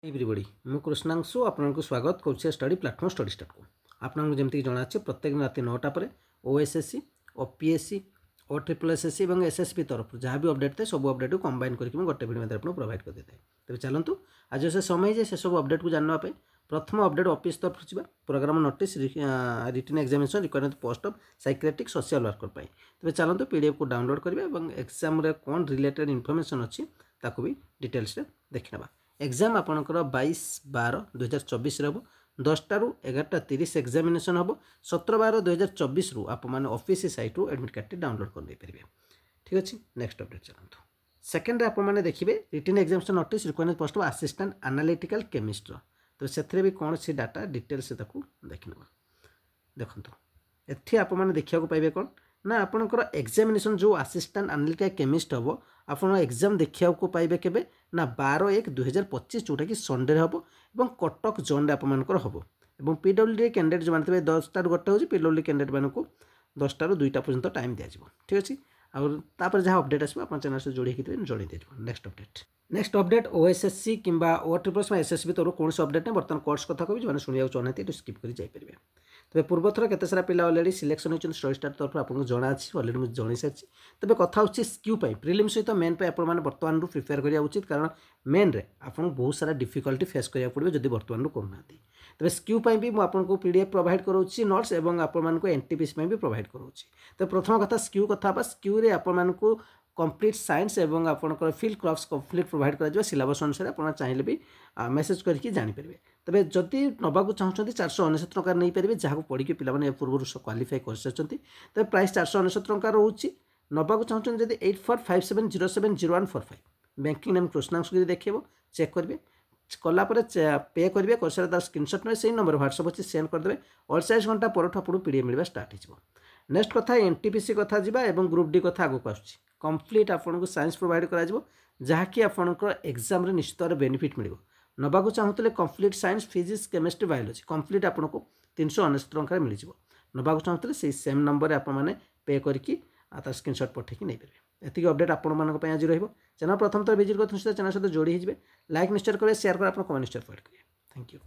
Everybody मु कृष्णांशु आपको स्वागत करुच्छे स्टडी प्लाटफर्म स्टडी स्टार्ट को आपको जमीक जना प्रत्येक दिन राति 9टा पर ओएसएससी ओपीएससी ओ ट्रिपल एसएससी और एसएसबी तरफ जहाँ भी अपडेट थे सब अपडेट को कंबाइन करके गोटे भिडियो में आपको प्रोवाइड कर देते तेज चलतु आज से समय है से सब अपडेट को जानवाई प्रथम अपडेट ऑफिस तरफ जा program notice written examination requirement post of psychiatric social worker तेज चलतु पीडीएफ को डाउनलोड करेंगे और एग्जाम कौन रिलेटेड इनफॉरमेशन अच्छी ताकू भी डिटेल्स देखने एग्जाम आपंकर 22/12/2024 हम 10टा ରୁ 11:30 एग्जामिनेशन हम 17/12/2024 रु आप मैंने ऑफिस साइट रू एडमिट कार्ड डाउनलोड कर पारे। ठीक अच्छे नेक्स्ट अपडेट चलते सेकेंड आप देखिए written examination notice requirement post of assistant analytical chemist तो से भी कौन सी डाटा डिटेल्स देखने देखो ये आप देखा पाइबे कौन ना आपंकर एग्जामिनेशन जो असिस्टेंट एनालिटिकल केमिस्ट हम आप एग्जाम देखा पाइबे केबे ना 12/1/2025 जोटा कि संडे हम और कटक जोन आपर हम और पीडब्ल्यूडी कैंडिडेट जो मानते 10टा ରୁ 1ଟା हो पीडब्ल्यूडी कैंडिडेट मानक 10टा ରୁ 2ଟା पर्यंत टाइम दिज्व। ठीक अच्छे आपर जहाँ अपडेट आसो आप चैनल से जोड़ी जोड़ी दीजिए। नेक्स्ट अपडेट ओएसएससी कि ओ ट्रिपल एसएसबी तरफ कौन से अपडेट नहीं बर्तमान कोर्स कथा कह जो शुणा चाहते स्किप कर जापरेंगे। तेज पूर्व थर केते सारा पिला अलरेडी सिलेक्शन होती स्टडी स्टार तरफ आपको जना अच्छी अलरेडी मुझे जन सारी तेज कथा हो स्क्यू प्रिलिम सहित मेन पे आपने बर्तमान प्रिपेयर करा उचित कारण मेन रे आपको बहुत सारा डिफिकल्टी फेस करा पड़े जब बर्तमान करूना तेज स्क्यू भी मुझे पीडीएफ प्रोवाइड करोची नोट्स और आपको एनटीपीसी भी प्रोवाइड करोची। तो प्रथम कथा स्क्यू कथा स्क्यू रे आपको कंप्लीट साइंस और आपंकर फील्ड क्रॉप्स कंप्लीट प्रोवाइड कर सिलेबस अनुसार आप चाहिए भी मेसेज करके जानीपर तेज जदि नवाक चाहते 499 टଙ୍କା नहीं पारे जहाँ पढ़ी पे पूर्व क्वालिफाई कर सारी तेज प्राइस 499 टଙ୍କା रोचे नवाक चाहते जब 8457070145 बैंकिंग नेम कृष्णांशु देखेब चेक करेंगे कलापर पे करेंगे कर सारा स्क्रीनशॉट में से नंबर व्हाट्सएप अच्छे सेंड करदे 48 घंटा पर आपको पीडीएफ मिलवा स्टार्ट हो। नेक्स्ट कथा एनटीपीसी कथा जावा और ग्रुप डी कथा आगे आसूँ कंप्लीट आपको साइंस प्रोवाइड कराकि आपंकर एग्जाम निश्चित भाव बेनिफिट मिल नवाक चाहूँगे complete science physics chemistry biology complete आपको 399 ଟଙ୍କା मिल नवाक चाहूँगे से सेम नंबर आपने पे करके स्क्रीनशॉट पठेकी नहीं पारे। एतिक अपडेट आप आज रहा चैनल प्रथम थर विजिट कर चैनल सहित जोड़ी लाइक निश्चय करेंगे शेयर कर कमेंट निश्चय प्रोवाइड करेंगे। Thank you.